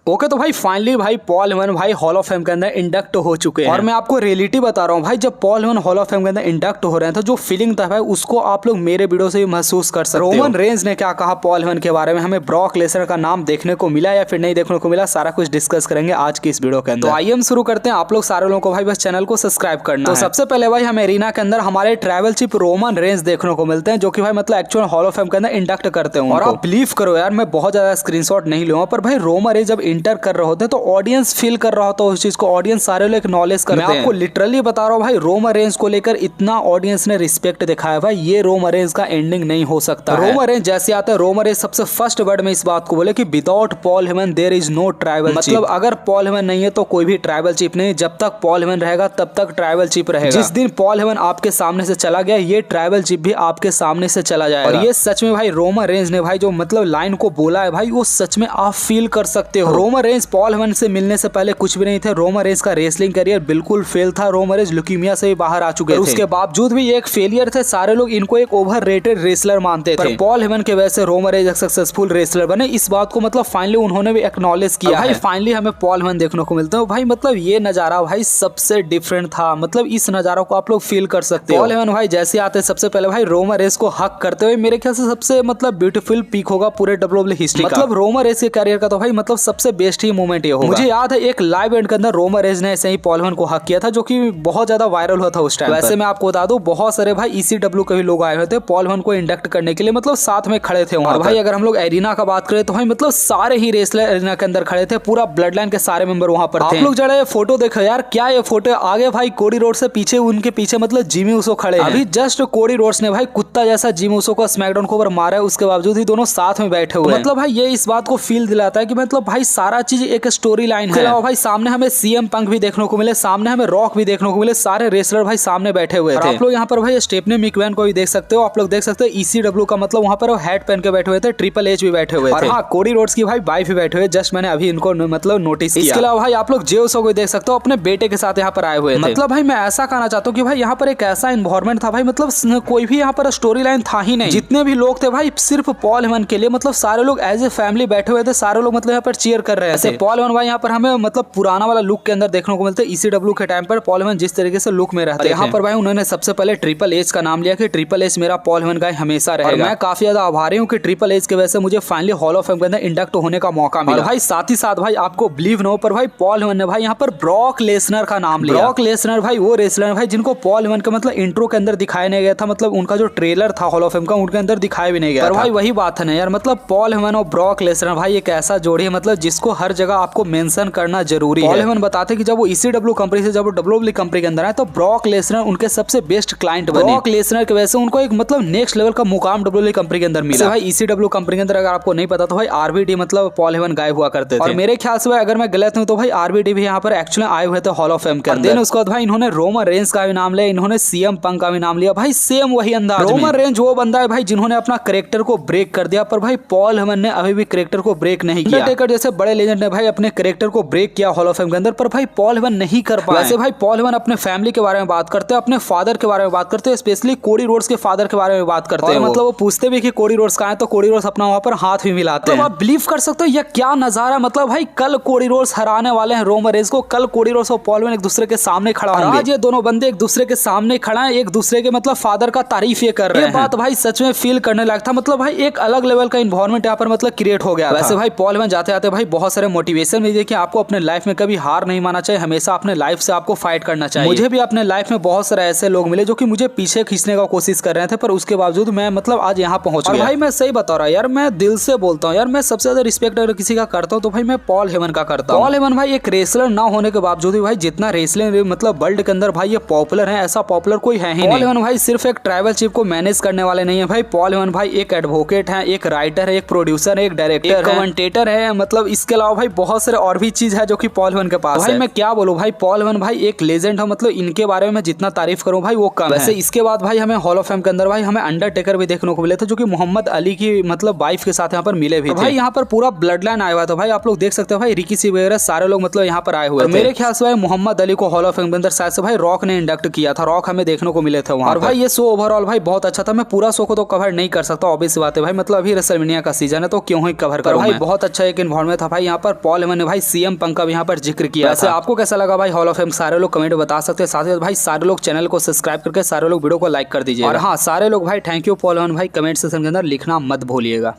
Okay तो भाई finally भाई पॉल हेमन भाई हॉल ऑफ फेम के अंदर इंडक्ट हो चुके हैं और मैं आपको रियलिटी बता रहा हूँ भाई, जब Paul Heyman hall of fame के अंदर इंडक्ट हो रहे हैं तो जो फीलिंग था भाई उसको आप लोग मेरे वीडियो से भी महसूस कर सकते हो। रोमन रेंज ने क्या कहा पॉल हेमन के बारे में, हमें ब्रॉक लेसनर का नाम देखने को मिला या फिर नहीं देखने को मिला, सारा कुछ डिस्कस करेंगे आज की इस वीडियो के अंदर। तो आइए हम शुरू करते हैं। आप लोग सारे लोगों को भाई बस चैनल को सब्सक्राइब करना। तो सबसे पहले भाई हमें एरिना के अंदर हमारे ट्रैवल चीफ रोमन रेंज देखने को मिलते हैं जो कि भाई मतलब एक्चुअल हॉल ऑफ फेम के अंदर इंडक्ट करते हैं। और आप बिलीव करो यार, मैं बहुत ज्यादा स्क्रीनशॉट नहीं लूंगा पर भाई रोमन रेंज जब इंटर कर रहे होते हैं तो ऑडियंस फील कर रहा होता है उस चीज को, ऑडियंस सारे लोग एक्नॉलेज करते हैं। मैं आपको लिटरली बता रहा हूँ भाई, रोमन रेंज को लेकर इतना ऑडियंस ने रिस्पेक्ट दिखाया भाई, ये रोमन रेंज का एंडिंग नहीं हो सकता। रोमन रेंज जैसे आता है, रोमन रेंज सबसे फर्स्ट वर्ड में इस बात को बोले कि without Paul Heman there is no tribal, मतलब अगर पॉल हेमन नहीं है तो कोई भी ट्राइबल चीफ नहीं, जब तक पॉल हेमन रहेगा तब तक ट्राइबल चीफ रहेगा। जिस दिन पॉल हेमन आपके सामने से चला गया, ये ट्राइबल चीफ भी आपके सामने से चला जाएगा। और ये सच में भाई रोमन रेंज ने भाई जो मतलब लाइन को बोला है भाई, वो सच में आप फील कर सकते हो। रोमन रेंज पॉल हेमन से मिलने से पहले कुछ भी नहीं थे। रोमन रेंज का रेसलिंग करियर बिल्कुल फेल था। रोमन रेंज ल्यूकीमिया से भी बाहर आ चुके थे, उसके बावजूद भी एक फेलियर थे। सारे लोग इनको एक ओवर रेटेड रेसलर मानते थे, पर पॉल हेमन के वजह से रोमन रेंज एक सक्सेसफुल रेसलर बने। इस बात को मतलब फाइनली उन्होंने भी एक्नॉलेज किया भाई। फाइनली हमें पॉल हेमन देखने को मिलता है भाई, मतलब ये नजारा भाई सबसे डिफरेंट था। मतलब इस नजारा को आप लोग फील कर सकते हो। पॉल हेमन भाई जैसे आते सबसे पहले भाई रोमन रेंज को हक करते हुए, मेरे ख्याल से सबसे मतलब ब्यूटीफुल पीक होगा पूरे डब्ल्यूडब्ल्यूई हिस्ट्री का। मतलब रोमन रेंज के करियर का तो भाई मतलब सबसे बेस्ट ही मोमेंट ये होगा। मुझे याद है एक लाइव इवेंट के अंदर रोमन रेंज ने ऐसे ही पॉल हेमन को हक किया था जो कि बहुत ज्यादा वायरल हुआ था उस टाइम। वैसे मैं आपको बता दूं बहुत सारे भाई ECW के भी लोग आए हुए थे पॉल हेमन को इंडक्ट करने के लिए, मतलब साथ में खड़े थे वहां। और भाई अगर हम लोग एरिना का बात करें तो भाई मतलब सारे ही रेसलर एरिना के अंदर खड़े थे, पूरा ब्लड लाइन के सारे मेंबर वहां पर थे। आप लोग जरा ये फोटो देखो यार, क्या ये फोटो आगे भाई कोडी रोड्स से पीछे, उनके पीछे मतलब जिमी उसो खड़े हैं। अभी जस्ट कोडी रोड्स ने भाई कुत्ता जैसा जिमी उसो को स्मैकडाउन को ऊपर मारा है, उसके बावजूद ही दोनों साथ में बैठे हुए हैं। मतलब भाई ये इस बात को फील दिलाता है कि मतलब भाई सारा चीज एक स्टोरी लाइन है। भाई सामने हमें CM पंक भी देखने को मिले, सामने हमें रॉक भी देखने को मिले, सारे रेसलर भाई सामने बैठे हुए थे। आप लोग यहाँ पर भाई स्टेफनी मैकमैन को भी देख सकते हो। आप लोग देख सकते हो ECW का मतलब वहाँ पर हैट पहन के बैठे हुए थे, ट्रिपल एच भी बैठे हुए थे। और हाँ, कोडी रोड्स की भाई वाइफ भी बैठे हुए, जस्ट मैंने अभी इनको मतलब नोटिस किया। इसके अलावा भाई आप लोग जे उसो को देख सकते हो, अपने बेटे के साथ यहाँ पर आए हुए थे। मतलब भाई मैं ऐसा कहना चाहता हूँ कि भाई यहाँ पर एक ऐसा एनवायरमेंट था भाई, मतलब कोई भी यहाँ पर स्टोरी लाइन था ही नहीं। जितने भी लोग थे भाई सिर्फ पॉल हेमन के लिए, मतलब सारे लोग एज ए फैमिली बैठे हुए थे, सारे लोग मतलब यहाँ पर चीयर कर रहे थे। पॉल हेमन भाई यहाँ पर हमें मतलब पुराना वाला लुक के अंदर देखने को मिलते हैं। ECW के टाइम पर पॉल हेमन जिस तरीके से लुक में रहते हैं, यहाँ पर भाई उन्होंने सबसे पहले ट्रिपल एच का नाम लिया कि ट्रिपल एच मेरा पॉल हेमन गाय हमेशा रहेगा। मैं काफी ज्यादा आभारी हूँ कि ट्रिपल एच की वजह से मुझे फाइनली हॉल ऑफ फेम के अंदर इंडक्ट होने का मौका मिला। भाई साथ ही साथ भाई आपको बिलीव न हो पर भाई पॉल हेमन ने भाई यहाँ पर ब्रॉक लेसनर का नाम लिया। ब्रॉक लेसनर भाई वो रेसलर भाई जिनको पॉल हेमन का मतलब इंट्रो के अंदर दिखाया नहीं गया था, मतलब उनका जो ट्रेलर था हॉल ऑफ फेम का उनके अंदर दिखाया भी नहीं गया। पर भाई वही बात है ना यार, मतलब पॉल हेमन और ब्रॉक लेसनर भाई एक ऐसा जोड़ी है मतलब जिसको हर जगह आपको मेंशन करना जरूरी है। पॉल हेमन बताते कि जब वो ECW कंपनी से जब वो WWE कंपनी के अंदर आए तो ब्रॉक लेसनर उनके सबसे बेस्ट क्लाइंट बने। ब्रॉक लेसनर की वजह से उनको एक मतलब नेक्स्ट लेवल का मुकाम WWE कंपनी के अंदर मिला। भाई ECW कंपनी के अंदर अगर आपको नहीं पता तो भाई RVD मतलब पॉल हेमन गायब हुआ करते थे। और मेरे ख्याल से भाई अगर मैं गलत हूं तो भाई RVD भी यहाँ पर एक्चुअली आए हुए थे हॉल ऑफ फेम के अंदर। उसके बाद भाई इन्होंने रोमन रेंज का भी नाम लिया, इन्होंने CM पंक का भी नाम लिया। भाई सेम वही अंदाज। रोमन रेंज वो बंदा है भाई जिन्होंने अपना कैरेक्टर को ब्रेक कर दिया, पर भाई पॉल हेमन ने अभी भी कैरेक्टर को ब्रेक नहीं किया। अंडरटेकर जैसे बड़े लेजेंड ने भाई अपने कैरेक्टर को ब्रेक किया हॉल ऑफ फेम के अंदर, पर भाई पॉल हेमन नहीं कर पाया। वैसे भाई पॉल हेमन अपने फैमिली के बारे में बात करते हैं, अपने फादर के बारे में बात करते हैं, स्पेशली कोडी रोड्स के फादर के बारे में बात करते हैं। मतलब वो पूछते भी कि कोडी रोड्स कहाँ है तो कोडी रोड्स अपना वहां पर हाथ भी मिलाते हैं। आप बिलीव कर सकते हो ये क्या नजारा, मतलब भाई कल कोडी रोड्स हराने वाले हैं रोमन रेंज को, कल कोडी रोड्स और पॉल हेमन एक दूसरे के सामने खड़ा होंगे। आज ये दोनों बंदे एक दूसरे के सामने खड़ा है, एक दूसरे के मतलब फादर का तारीफ ये कर रहे हैं। ये बात भाई सच में फील करने लायक था। मतलब भाई एक अलग लेवल का इन्वायरमेंट यहाँ पर मतलब क्रिएट हो गया। वैसे भाई पॉल हेमन जाते जाते भाई बहुत सारे मोटिवेशन भी देखिए, आपको अपने लाइफ में कभी हार नहीं मानना चाहिए, हमेशा अपने लाइफ से आपको फाइट करना चाहिए। मुझे भी अपने लाइफ में बहुत सारे ऐसे लोग मिले जो कि मुझे पीछे खींचने का कोशिश कर रहे थे, पर उसके बावजूद मैं मतलब आज यहाँ पहुंच गया। भाई मैं सही बता रहा हूँ यार, मैं दिल से बोलता हूँ यार, मैं सबसे ज्यादा रिस्पेक्ट अगर किसी का करता हूँ तो भाई मैं पॉल हेमन का करता हूँ। पॉल हेमन भाई एक रेसलर ना होने के बावजूद भी भाई जितना रेसलिंग मतलब वर्ल्ड के अंदर भाई ये पॉपुलर है, ऐसा पॉपुलर कोई है ही नहीं। पॉल हेमन भाई सिर्फ एक ट्राइबल चीफ को मैनेज करने वाले नहीं है भाई, पॉल हेमन भाई एक एडवोकेट है, एक राइटर है, एक प्रोड्यूसर है, एक डायरेक्टर, एक कमेंटेटर है, मतलब इसके अलावा भाई बहुत सारे और भी चीज है जो कि पॉल हेमन के पास है। भाई मैं क्या बोलूं भाई, पॉल हेमन भाई एक लेजेंड है, मतलब इनके बारे में जितना तारीफ करूं भाई वो कम है। वैसे इसके बाद भाई हमें हॉल ऑफ फेम के अंदर भाई हमें अंडरटेकर भी देखने को मिले थे जो कि मोहम्मद अली की मतलब वाइफ के साथ यहाँ पर मिले भी थे। भाई यहाँ पर पूरा ब्लड लाइन आया हुआ था भाई, आप लोग देख सकते हो भाई रिकी सी वगैरह सारे लोग मतलब यहाँ पर आए हुए थे। मेरे ख्याल से भाई मोहम्मद अली को हॉल ऑफ फेम के अंदर शायद से भाई रॉक ने इंडक्ट किया था, रॉक हमें देखने को मिले थे वहाँ। और भाई ये शो ओवरऑल भाई बहुत अच्छा था। मैं पूरा शो को तो कवर नहीं कर सकता, ऑब्वियस बात है भाई, मतलब अभी रेसलमेनिया का सीजन है तो क्यों ही कवर करूं। भाई बहुत अच्छा एक इन्वायरमेंट था भाई यहाँ पर पॉल हेमन ने भाई सीएम पंक का भी यहाँ पर जिक्र किया। वैसे आपको कैसा लगा भाई हॉल ऑफ फेम, सारे लोग कमेंट बता सकते हैं। साथ ही भाई सारे लोग चैनल को सब्सक्राइब करके सारे लोग वीडियो को लाइक कर दीजिए। और हाँ, सारे लोग भाई थैंक यू पॉल हेमन भाई कमेंट सेक्शन के अंदर लिखना मत भूलिएगा।